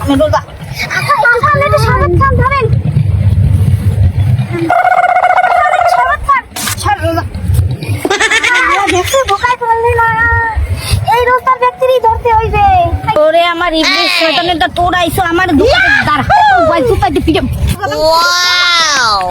সামনে রোজা সামনে তো সামনে ধরেন এই রোজার ব্যক্তিরই ধরতে হইবে। ওরে আমার ইবলিস শয়তানের তোর আইছো আমার দোকানে দাঁড়া, ওয়াও